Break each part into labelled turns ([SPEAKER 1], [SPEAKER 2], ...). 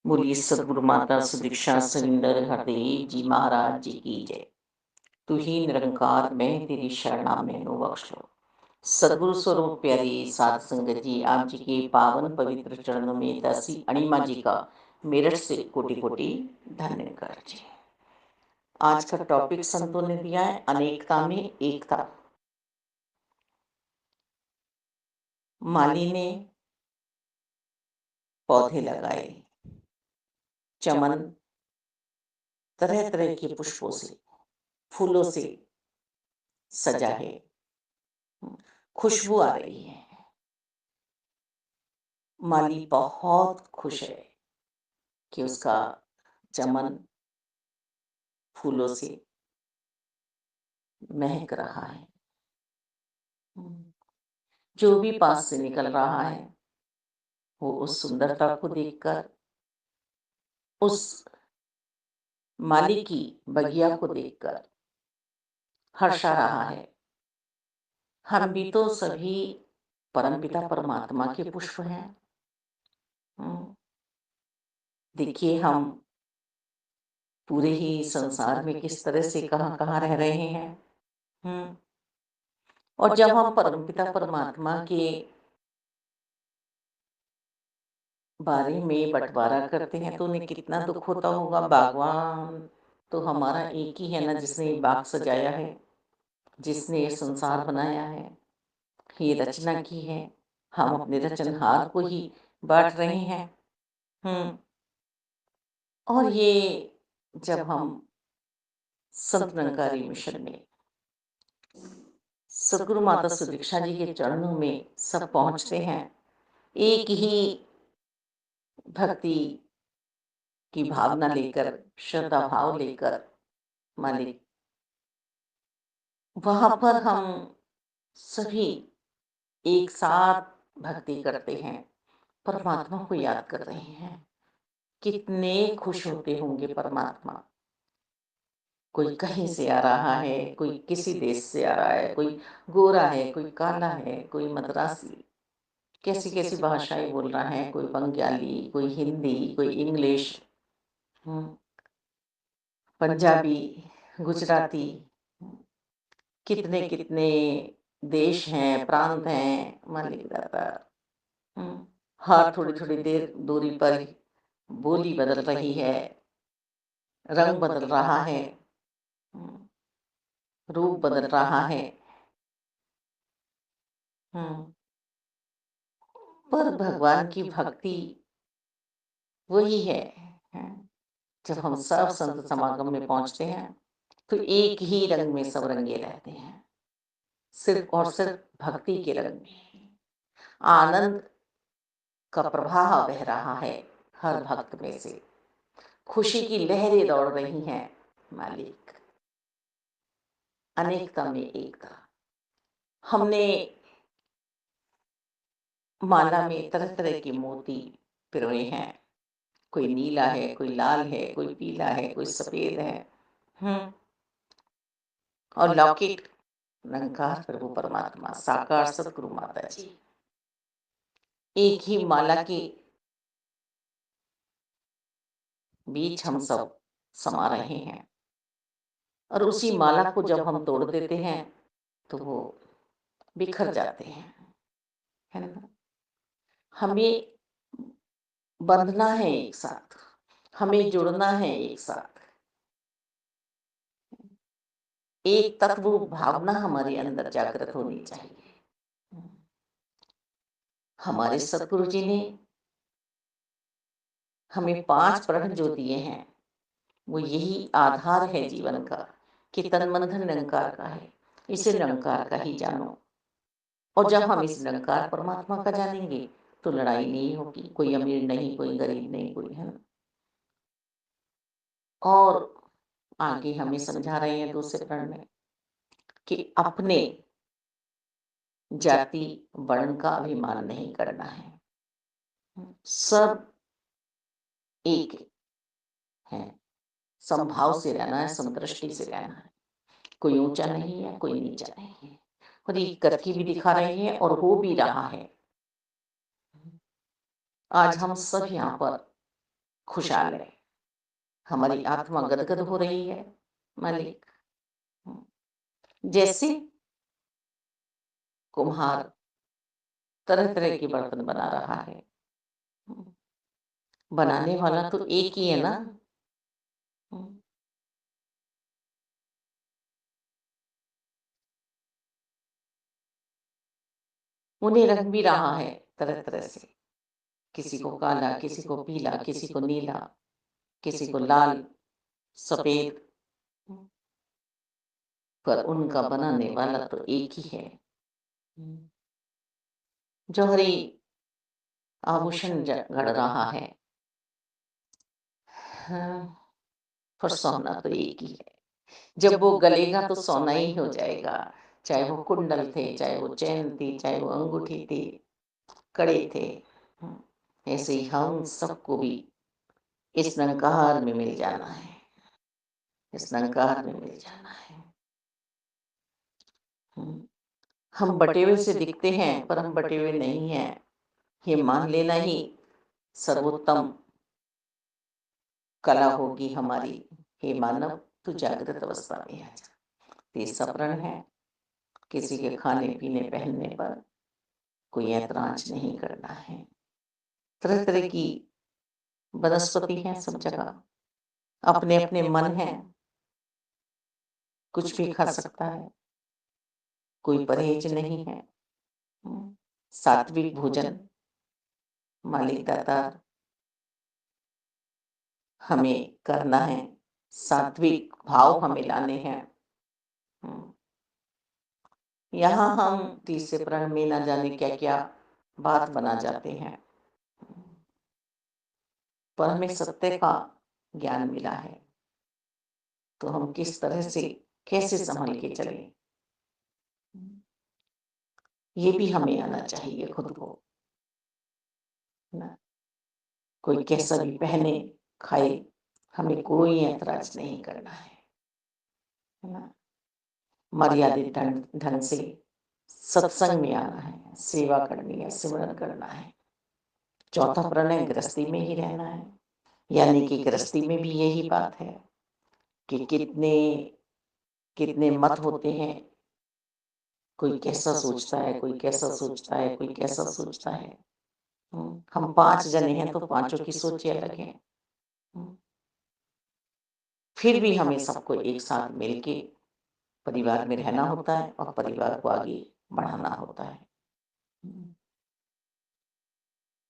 [SPEAKER 1] बोलिए सद्गुरु माता सुदीक्षा सविंदर हरदेव जी महाराज जी की जय। तू ही निरंकार मैं तेरी शरणा मैनू बख्श लो। सद्गुरु स्वरूप प्यारी साध संगत जी, आप जी के पावन पवित्र चरणों में दासी अणिमा जी का मेरठ से कोटि कोटि धन्यवाद जी। आज का टॉपिक संतों ने दिया है अनेकता में एकता। माली ने पौधे लगाए, चमन तरह तरह के पुष्पों से, फूलों से सजा है, खुशबू आ रही है। माली बहुत खुश है कि उसका चमन फूलों से महक रहा है। जो भी पास से निकल रहा है वो उस सुंदरता को देखकर, उस माली की बगिया को देखकर हर्षा रहा है। हम भी तो सभी परमपिता परमात्मा के पुष्प हैं। देखिए हम पूरे ही संसार में किस तरह से कहां कहां रह रहे हैं। और जब हम परमपिता परमात्मा के बारे में बंटवारा करते हैं तो उन्हें कितना दुख होता होगा। बागवान तो हमारा एक ही है ना, जिसने बाग सजाया है, जिसने ये संसार बनाया है, ये रचना की है। हम अपने रचनहार को ही बांट रहे हैं। और ये जब हम संत निरंकारी मिशन में सद्गुरु माता सुदीक्षा जी के चरणों में सब पहुंचते हैं, एक ही भक्ति की भावना लेकर, श्रद्धा भाव लेकर, मालिक वहां पर हम सभी एक साथ भक्ति करते हैं, परमात्मा को याद कर रहे हैं। कितने खुश होते होंगे परमात्मा। कोई कहीं से आ रहा है, कोई किसी देश से आ रहा है, कोई गोरा है, कोई काला है, कोई मद्रासी, कैसी कैसी भाषाएं बोल रहा है, कोई बंगाली, कोई हिंदी, कोई इंग्लिश, पंजाबी, गुजराती, कितने कितने देश हैं, प्रांत हैं, मालिक दाता। हर थोड़ी थोड़ी देर दूरी पर बोली बदल रही है, रंग बदल रहा है, रूप बदल रहा है। पर भगवान की भक्ति वही है। जब हम सब संत समागम में पहुंचते हैं तो एक ही रंग में सब रंगे रहते हैं, सिर्फ और सिर्फ भक्ति के रंग में। आनंद का प्रवाह बह रहा है हर भक्त में से, खुशी की लहरें दौड़ रही हैं। मालिक अनेकता में एकता। हमने माला में तरह तरह के मोती पिरोए हैं। कोई नीला है, कोई लाल है, कोई पीला है, कोई सफेद है। और लॉकेट निरंकार प्रभु परमात्मा साकार सतगुरु माता जी एक ही माला के बीच हम सब समा रहे हैं। और उसी माला को जब हम तोड़ देते हैं तो वो बिखर जाते हैं, है ना। हमें बंधना है एक साथ, हमें जुड़ना है एक साथ। एक तत्व भावना हमारे अंदर जागृत होनी चाहिए। हमारे सतगुरु जी ने हमें 5 प्रण जो दिए हैं वो यही आधार है जीवन का, कि तन मन धन निरंकार का है। इसे निरंकार का ही जानो। और जब हम इस निरंकार परमात्मा का जानेंगे तो लड़ाई नहीं होगी। कोई अमीर नहीं, कोई गरीब नहीं, कोई है ना। और आगे हमें समझा रहे हैं दूसरे प्रण में कि अपने जाति वर्ण का अभिमान नहीं करना है। सब एक है, समभाव से रहना है, समदृष्टि से रहना है। कोई ऊंचा नहीं है, कोई नीचा नहीं है। और ये करके भी दिखा रहे हैं और हो भी रहा है। आज हम सब यहाँ पर खुशहाल है। हमारी आत्मा गदगद हो रही है मालिक। हुँ, जैसे कुम्हार तरह-तरह के बर्तन बना रहा है। हुँ, बनाने वाला तो एक ही है ना। हुँ, उन्हें रंग भी रहा है तरह-तरह से। किसी को काला, किसी को पीला, किसी को नीला, किसी को लाल, सफ़ेद। हुँ, पर उनका बनाने वाला तो एक ही है। हुँ, जौहरी आभूषण गढ़ रहा है। हाँ, पर सोना तो एक ही है। जब वो गलेगा तो सोना ही हो जाएगा। चाहे वो कुंडल थे, चाहे वो चैन थी, चाहे वो अंगूठी थी, कड़े थे। हुँ, ऐसे ही हम सबको भी इस नंकार में मिल जाना है। इस नंकार में मिल जाना है। हुँ, हम बँटे हुए से दिखते हैं, पर हम बँटे हुए नहीं हैं। ये मान लेना ही सर्वोत्तम कला होगी हमारी। हे मानव, तू जागृत अवस्था में आ जा। तीसरा प्रण है, किसी के खाने-पीने, पहनने पर कोई ऐतराज़ नहीं करना है। तरह-तरह की वनस्पति हैं सब जगह, अपने-अपने मन हैं, कुछ भी खा सकता है, कोई परहेज नहीं है। हुँ, सात्विक भोजन, मालिक दाता हमें करना है, सात्विक भाव हमें लाने हैं। हुँ, यहाँ हम तीसरे प्रण में ना जाने क्या-क्या बात बना जाते हैं। पर हमें सत्य का ज्ञान मिला है, तो हम किस तरह से कैसे सँभल के चलें, ये भी हमें आना चाहिए खुद को, है ना? कोई कैसा भी पहने, खाए, हमें कोई ऐतराज़ नहीं करना है ना? मर्यादित ढंग ढंग से सत्संग में आना है, सेवा करनी है, सिमरन करना है। चौथा प्रण है गृहस्थी में ही रहना है, यानी कि गृहस्थी में भी यही बात है कि कितने कितने मत होते हैं, कोई कैसा सोचता है, कोई कैसा सोचता है, कोई कैसा सोचता है। हम 5 जने हैं तो पाँचों की सोच अलग है। हुँ, फिर भी हमें सबको एक साथ मिलके परिवार में रहना होता है और परिवार को आगे बढ़ाना होता है। हुँ,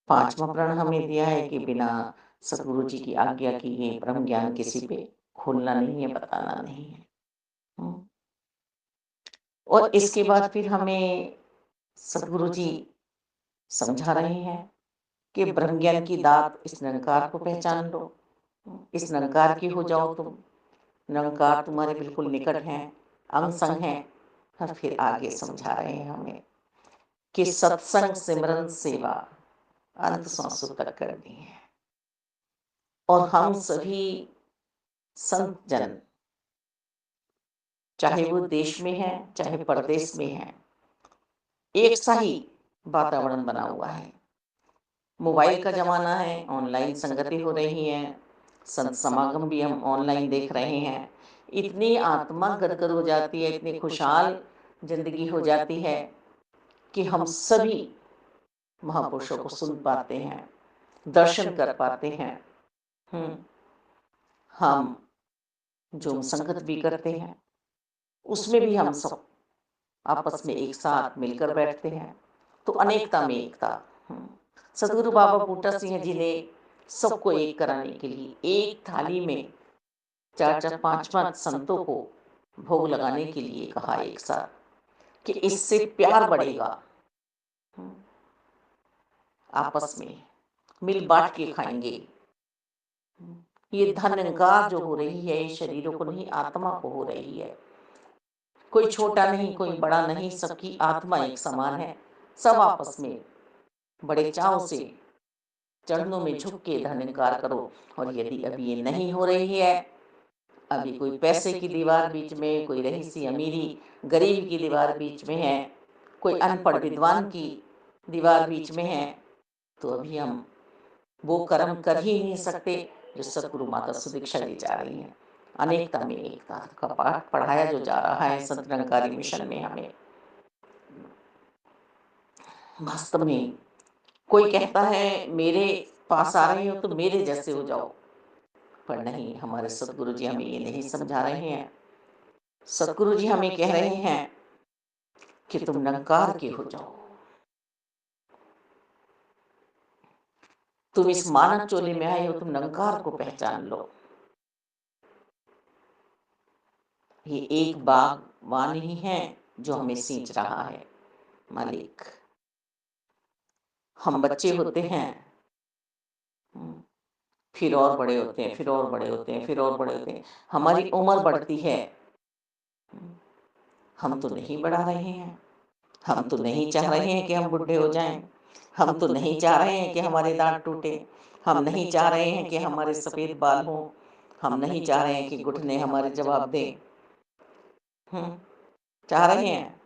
[SPEAKER 1] 5वां प्रण हमें दिया है कि बिना सतगुरु जी की आज्ञा के ये ब्रह्म ज्ञान किसी पे खोलना नहीं है, बताना नहीं है। हुँ, और इसके बाद फिर हमें सतगुरु जी समझा रहे हैं कि ब्रह्म ज्ञान की दात इस निरंकार को पहचान लो। इस निरंकार की हो जाओ तुम। निरंकार तुम्हारे बिल्कुल निकट हैं, अंग-संग हैं। और फिर आगे समझा रहे हैं हमें कि सत्संग, सिमरन, सेवा अंत श्वासों तक करनी है। और हम सभी संत जन, चाहे वो देश में हैं, चाहे परदेश में हैं, एक सा ही वातावरण बना हुआ है। मोबाइल का ज़माना है, ऑनलाइन संगति हो रही हैं, संत समागम भी हम ऑनलाइन देख रहे हैं। इतनी आत्मा गदगद हो जाती है, इतनी खुशहाल ज़िंदगी हो जाती है कि हम सभी महापुरुषों को सुन पाते हैं, दर्शन कर पाते हैं। हुँ, हम जो संगत भी करते हैं, उसमें भी हम सब आपस में एक साथ मिलकर बैठते हैं, तो अनेकता में एकता। हुँ, सद्गुरु बाबा बूटा सिंह जी ने सबको एक कराने के लिए एक थाली में 4-4 5-5 संतों को भोग लगाने के लिए कहा एक साथ कि इससे प्यार बढ़ेगा। हुँ, आपस में मिल बाँट के खाएँगे। हुँ, ये धन निरंकार जो हो रही है, ये शरीरों को नहीं आत्मा को हो रही है। कोई छोटा नहीं, कोई बड़ा नहीं, सबकी आत्मा एक समान है। सब आपस में बड़े चाव से चरणों में झुक के धन निरंकार करो। और यदि अभी ये नहीं हो रही है, अभी कोई पैसे की दीवार बीच में, कोई रईसी अमीरी गरीब की दीवार बीच में है, कोई अनपढ़ विद्वान की दीवार बीच में है, तो अभी हम वो कर्म कर ही नहीं सकते जो सतगुरु माता सुदीक्षा दी जा रही हैं। अनेकता में एकता का पाठ पढ़ाया जो जा रहा है संत निरंकारी मिशन में हमें, वास्तव में कोई कहता है मेरे पास आ रहे हो तो मेरे जैसे हो जाओ, पर नहीं, हमारे सतगुरु जी हमें ये नहीं समझा रहे हैं। सतगुरु जी हमें कह रहे हैं कि तुम निरंकार के हो जाओ। तुम इस मानव चोले में आए हो, तुम निरंकार को पहचान लो। ये एक बागवान ही है जो हमें सींच रहा है मालिक। हम बच्चे होते हैं, फिर और बड़े होते हैं, फिर और बड़े होते हैं, फिर और बड़े होते हैं, हमारी उम्र बढ़ती है, हम तो नहीं बढ़ा रहे हैं। हम तो नहीं चाह रहे हैं कि हम बूढ़े हो जाएं। हम तो नहीं चाह रहे हैं कि हमारे दांत टूटे। हम नहीं चाह रहे हैं कि हमारे सफेद बाल हों। हम नहीं चाह रहे हैं कि घुटने हमारे जवाब दें। चाह रहे हैं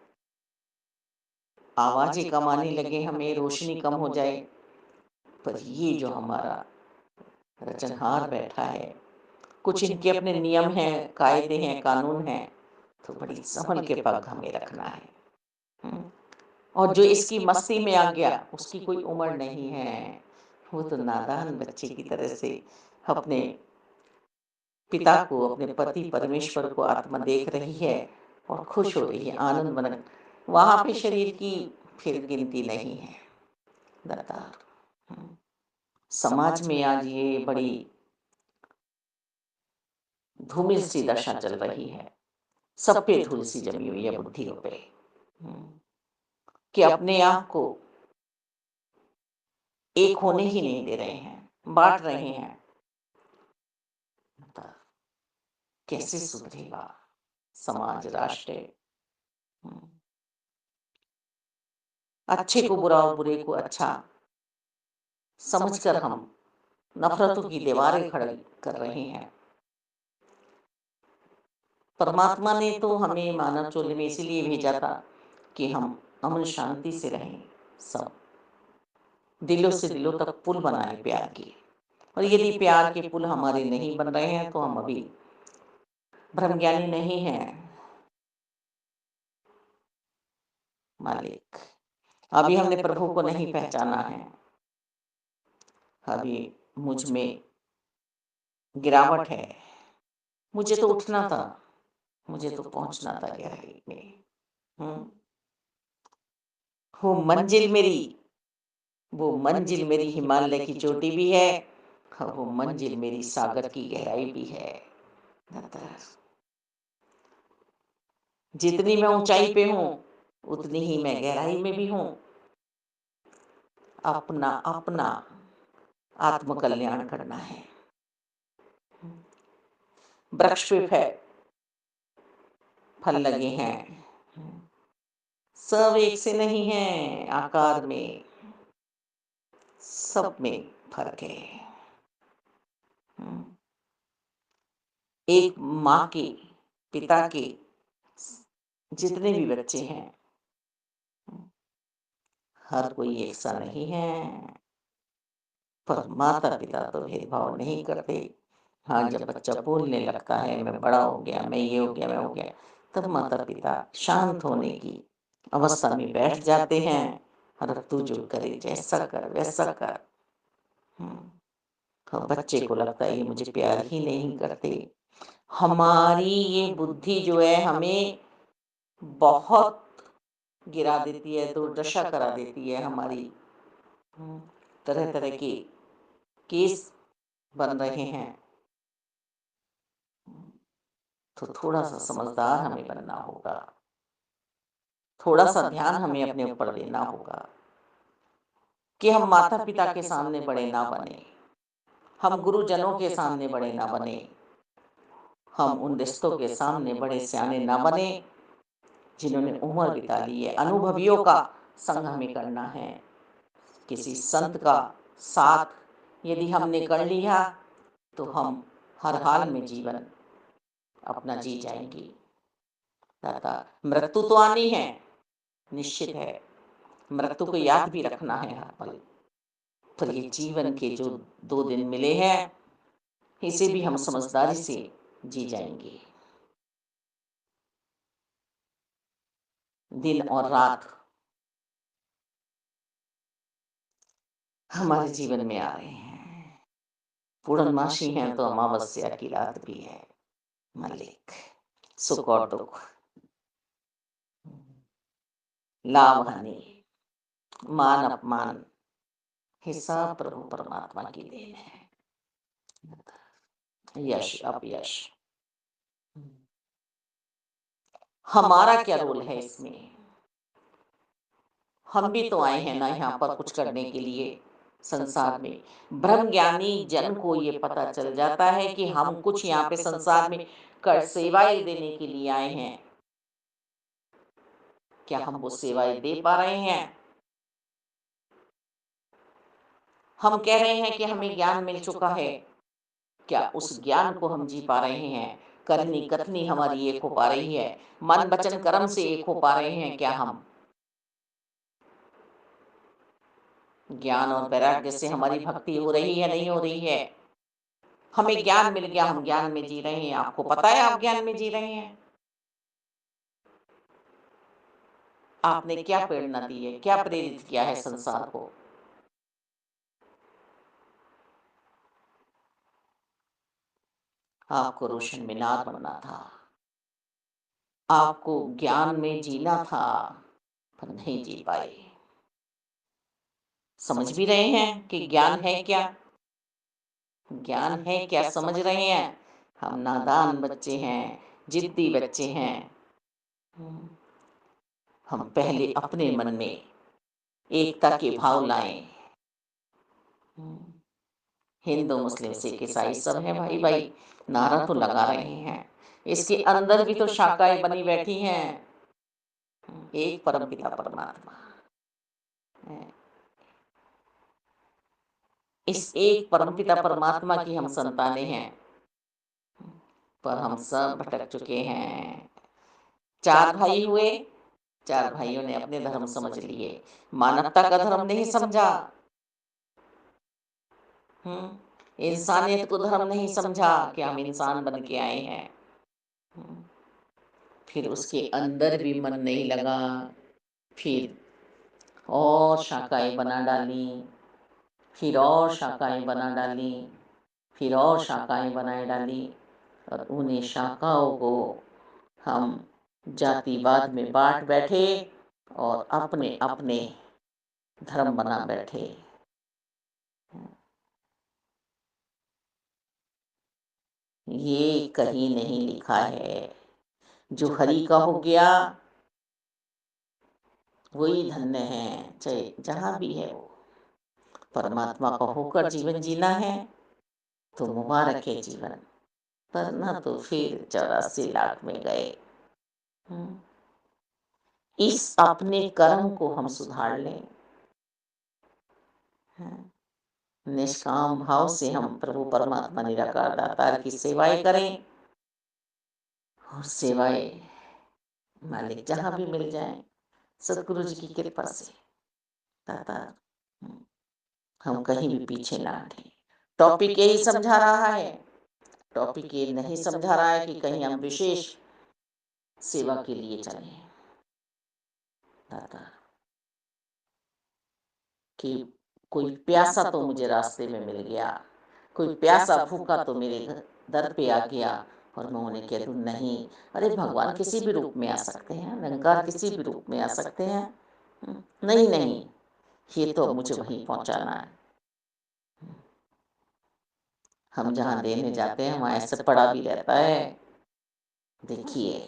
[SPEAKER 1] आवाजें कम आने लगे, हमें रोशनी कम हो जाए। पर ये जो हमारा रचनहार बैठा है, कुछ इनके अपने नियम हैं, कायदे हैं, कानून हैं, तो बड़ी संभल के पग हमें रखना है। और जो इसकी मस्ती में आ गया उसकी कोई उम्र नहीं है, वो तो नादान बच्चे की तरह से अपने पिता को, अपने पति परमेश्वर को आत्मा देख रही है और खुश हो रही है, आनंद मन। वहां पे शरीर की फिर गिनती नहीं है। दातार, समाज में आज ये बड़ी धूमिल सी दशा चल रही है। सब पे धूल सी जमी हुई है बुद्धियों पे, कि अपने आप को एक होने ही नहीं दे रहे हैं, बांट रहे हैं। कैसे सुधरेगा समाज, राष्ट्र? अच्छे को बुरा और बुरे को अच्छा समझकर हम नफरतों की दीवारें खड़ी कर रहे हैं। परमात्मा ने तो हमें मानव चोले में इसीलिए भेजा था कि हम अमन शांति से रहें, सब दिलों से दिलों तक पुल बनाए प्यार की। और यदि प्यार के पुल हमारे नहीं बन रहे हैं तो हम अभी ब्रह्मज्ञानी नहीं हैं मालिक। अभी हमने प्रभु को नहीं पहचाना है। अभी मुझ में गिरावट है। मुझे तो उठना था, मुझे तो पहुंचना था गहराई में। वो मंजिल मेरी, वो मंजिल मेरी हिमालय की चोटी भी है, वो मंजिल मेरी सागर की गहराई भी है। जितनी मैं ऊंचाई पे हूं उतनी ही मैं गहराई में भी हूं। अपना अपना आत्म कल्याण करना है। वृक्ष पे फल लगे हैं, सब एक से नहीं है, आकार में सब में फर्क है। एक माँ के, पिता के जितने भी बच्चे हैं, हर कोई एक सा नहीं है। पर माता पिता तो भेदभाव नहीं करते। हाँ, जब बच्चा बोलने लगता है मैं बड़ा हो गया, मैं ये हो गया, मैं हो गया, तब माता पिता शांत होने की अवस्था में बैठ जाते हैं। और तू जो करे जैसा कर वैसा कर। और बच्चे को लगता है ये मुझे प्यार ही नहीं करते। हमारी ये बुद्धि जो है हमें बहुत गिरा देती है, दुर्दशा करा देती है हमारी। तरह तरह के केस बन रहे हैं। तो थोड़ा सा समझदार हमें बनना होगा, थोड़ा सा ध्यान हमें अपने ऊपर देना होगा कि हम माता पिता के सामने बड़े ना बने, हम गुरुजनों के सामने बड़े ना बने, हम उन रिश्तों के सामने बड़े सियाने ना बने जिन्होंने उम्र बिता ली है। अनुभवियों का संग हमें करना है। किसी संत का साथ यदि हमने कर लिया तो हम हर हाल में जीवन अपना जी जाएंगी। दाता, मृत्यु तो आनी है, निश्चित है। मृत्यु को याद भी रखना है हर पल। पर ये जीवन के जो 2 दिन मिले हैं, इसे भी हम समझदारी से जी जाएँगे। दिन और रात हमारे जीवन में आ रहे हैं। पूर्णमासी हैं तो अमावस्या की रात भी है। मालिक, सुख और दुख, लाभ हानि, मान अपमान, हिसाब प्रभु परमात्मा की देन है। यश अपयश, हमारा क्या रोल है इसमें? हम भी तो आए हैं ना यहाँ पर कुछ करने के लिए। संसार में ब्रह्म ज्ञानी जन को ये पता चल जाता है कि हम कुछ यहाँ पे संसार में कर सेवाएं देने के लिए आए हैं। क्या हम वो सेवाएं दे पा रहे हैं? हम कह रहे हैं कि हमें ज्ञान मिल चुका है, क्या उस ज्ञान को हम जी पा रहे हैं? करनी कथनी हमारी एक हो पा रही है, मन वचन कर्म से एक हो पा रहे हैं क्या हम? ज्ञान और वैराग्य से हमारी भक्ति हो रही है, नहीं हो रही है? हमें ज्ञान मिल गया, हम ज्ञान में जी रहे हैं। आपको पता है आप ज्ञान में जी रहे हैं? आपने क्या प्रेरणा दी है, क्या प्रेरित किया है संसार को? आपको रोशन मीनार बनना था, आपको ज्ञान में जीना था, पर नहीं जी पाए। समझ भी रहे हैं कि ज्ञान है क्या? ज्ञान है क्या समझ रहे हैं? हम नादान बच्चे हैं, जिद्दी बच्चे हैं। हम्म, हम पहले अपने मन में एकता के भाव लाएं। हम्म, हिंदू मुस्लिम सिख ईसाई सब हैं भाई भाई, नारा तो लगा रहे हैं। इसके अंदर भी तो शाखाएं बनी बैठी हैं। एक परमपिता परमात्मा है। इस एक परमपिता परमात्मा की हम संतानें हैं, पर हम सब भटक चुके हैं। 4 भाई हुए, 4 भाइयों ने अपने धर्म समझ लिए, मानवता का धर्म नहीं समझा। इंसानियत को धर्म नहीं समझा कि हम इंसान बन के आए हैं। हम्म, फिर उसके अंदर भी मन नहीं लगा, फिर और शाखाएं बना डाली, फिर और शाखाएं बना डाली, फिर और शाखाएं बनाए डाली, और उन्हीं शाखाओं को हम जातिवाद में बांट बैठे और अपने अपने धर्म बना बैठे। ये कहीं नहीं लिखा है। जो हरि का हो गया वही धन्य है, चाहे जहां भी है वो। परमात्मा का होकर जीवन जीना है तो मुबारक है जीवन, वरना तो फिर 84 लाख में गए। हम्म, इस अपने कर्म को हम सुधार लें। हाँ, निष्काम भाव से हम प्रभु परमात्मा निराकार दातार की सेवाएं करें, और सेवाएं मालिक जहां भी मिल जाए सतगुरु जी की कृपा से दातार, हम कहीं भी पीछे ना हटें। टॉपिक यही समझा रहा है, टॉपिक ये नहीं समझा रहा है कि कहीं हम विशेष सेवा के लिए चले दातार, कि कोई प्यासा तो मुझे रास्ते में मिल गया, कोई प्यासा भूखा तो मेरे दर पे आ गया, और मैं उन्हें कह दूं नहीं, अरे भगवान किसी भी रूप में आ सकते हैं, निरंकार किसी भी रूप में आ सकते हैं। नहीं नहीं, ये तो अब मुझे वहीं पहुंचाना है। हम जहाँ देने जाते हैं वहाँ ऐसे पड़ा भी रहता है, देखिए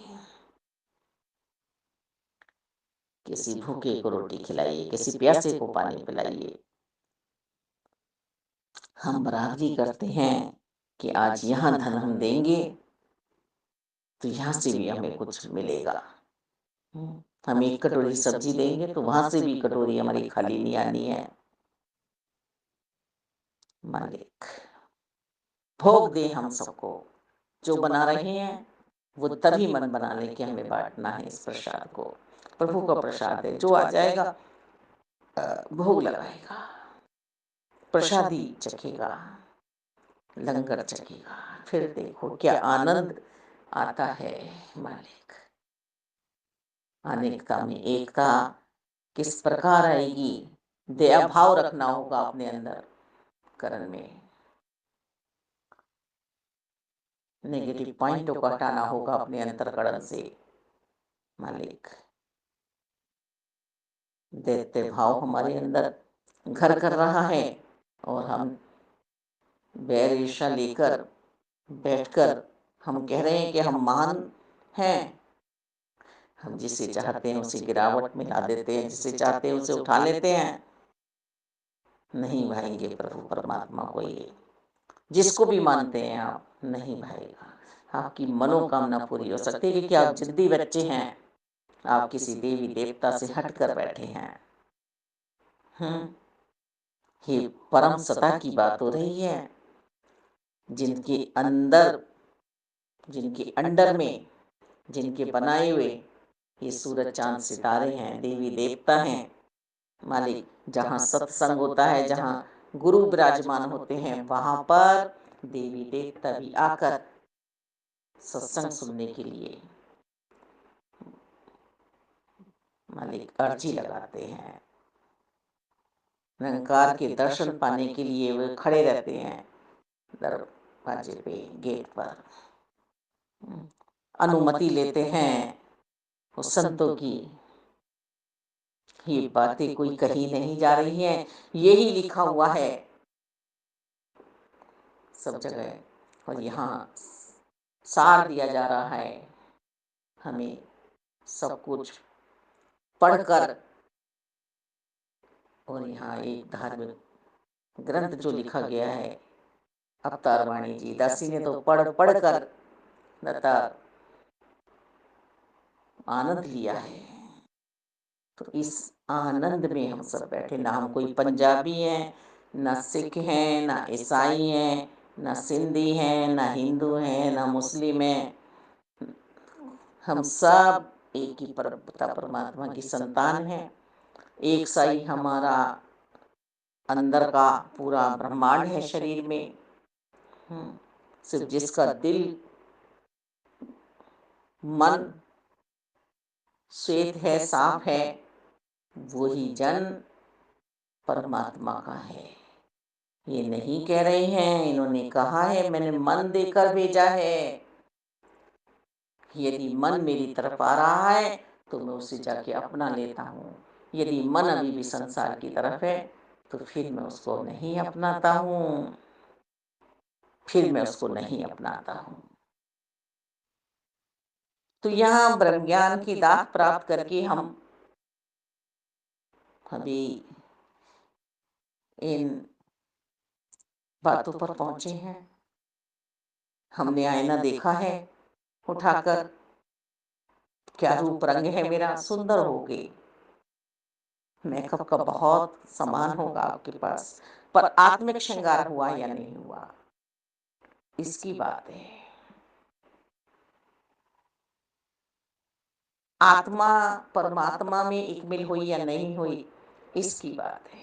[SPEAKER 1] किसी भूखे को रोटी खिलाइए, किसी प्यासे को पानी पिलाइए। हम बराबरी करते हैं कि आज यहाँ धन हम देंगे तो यहाँ से भी हमें कुछ मिलेगा। हम एक कटोरी सब्जी देंगे तो वहां से भी कटोरी हमारी खाली नहीं आनी है। मालिक भोग दे हम सबको, जो बना रहे हैं वो तभी मन बना ले कि हमें बांटना है इस प्रसाद को। प्रभु का प्रसाद है, जो आ जाएगा भोग लगाएगा। प्रसादी चखेगा, लंगर चखेगा, फिर देखो क्या आनंद आता है मालिक। अनेकता में एकता किस प्रकार आएगी, दया भाव रखना होगा अपने अंदर करण में, नेगेटिव पॉइंटों को हटाना होगा अपने अंतर्करण से मालिक। दैत्य भाव हमारे अंदर घर कर रहा है और हम बैर ईर्ष्या लेकर बैठकर हम कह रहे हैं कि हम महान हैं। हम जिसे चाहते हैं उसे गिरावट में ला देते हैं, जिसे चाहते हैं उसे उठा लेते हैं। नहीं भाएंगे प्रभु परमात्मा को ये, जिसको भी मानते हैं आप, नहीं भाएगा। आपकी मनोकामना पूरी हो सकती है क्योंकि आप जिद्दी बच्चे हैं, आप किसी देवी देवता से हट कर बैठे हैं। ये परम सत्ता की बात हो रही है, जिनके अंदर, जिनके अंडर में, जिनके बनाए हुए ये सूरज चांद सितारे हैं, देवी देवता हैं मालिक। जहाँ सत्संग होता है, जहाँ गुरु विराजमान होते हैं, वहां पर देवी देवता भी आकर सत्संग सुनने के लिए मालिक अर्जी लगाते हैं। निरंकार के दर्शन पाने के लिए वे खड़े रहते हैं दरवाजे पे, गेट पर, अनुमति लेते हैं उस संतों की। ये बातें कोई कही नहीं जा रही हैं, यही लिखा हुआ है सब जगह, और यहाँ सार दिया जा रहा है हमें सब कुछ पढ़कर। और यहाँ एक धार्मिक ग्रंथ जो लिखा गया है अवतार वाणी जी दासी ने तो पढ़ पढ़ कर लता आनंद लिया है। तो इस आनंद में हम सब बैठे, ना हम कोई पंजाबी हैं, ना सिख हैं, ना ईसाई हैं, ना सिंधी हैं, ना हिंदू हैं, ना मुस्लिम हैं। हम सब एक ही परमपिता परमात्मा की संतान हैं। एक सा ही हमारा अंदर का पूरा ब्रह्मांड है शरीर में। सिर्फ जिसका दिल मन श्वेत है, साफ है, वही जन परमात्मा का है। ये नहीं कह रहे हैं, इन्होंने कहा है मैंने मन देकर भेजा है। यदि मन मेरी तरफ आ रहा है तो मैं उसे जाके अपना लेता हूँ। यदि मन अभी भी संसार की तरफ है तो फिर मैं उसको नहीं अपनाता हूँ, फिर मैं उसको नहीं अपनाता हूँ। तो यहाँ ब्रह्म ज्ञान की दात प्राप्त करके हम अभी इन बातों पर पहुंचे हैं। हमने आईना देखा है उठाकर, क्या रूप रंग है मेरा, सुंदर हो गई। मेकअप का बहुत सामान होगा आपके पास, पर आत्मिक श्रृंगार हुआ या नहीं हुआ, इसकी बात है। आत्मा परमात्मा में एक मिल हुई या नहीं हुई, इसकी बात है।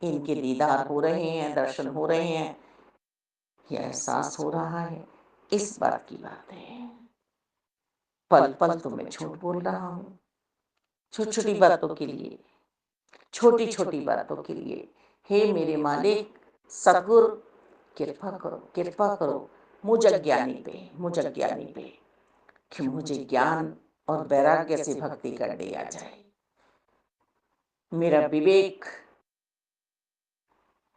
[SPEAKER 1] इनके दीदार हो रहे हैं, दर्शन हो रहे हैं, यह एहसास हो रहा है, इस बात की बात है। पल पल तो मैं झूठ बोल रहा हूँ, छोटी छोटी बातों के लिए, छोटी छोटी बातों के लिए। हे मेरे मालिक सतगुरु, कृपा करो, कृपा करो मुझ अज्ञानी पे, मुझ अज्ञानी पे, कि मुझे ज्ञान और वैराग्य से भक्ति करने आ जाए। मेरा विवेक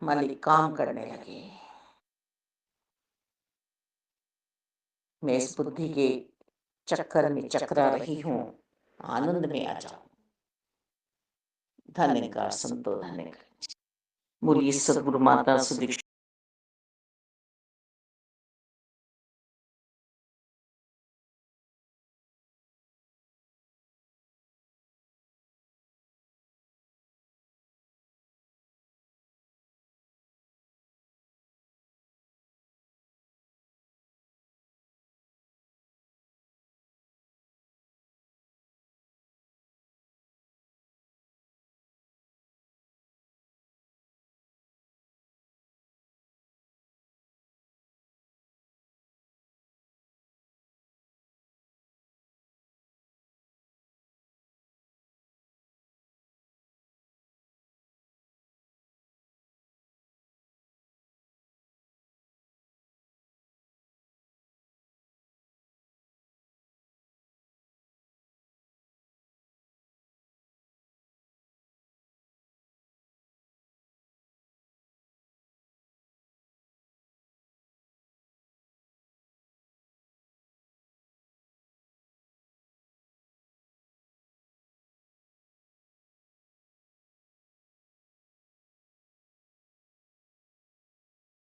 [SPEAKER 1] मालिक काम करने लगे, मैं इस बुद्धि के चक्कर में चकरा रही हूँ, आनंद में आ जाऊं। धन्यकार संतो, धन्यकार। बोलिए सद्गुरु माता सुदीक्षा।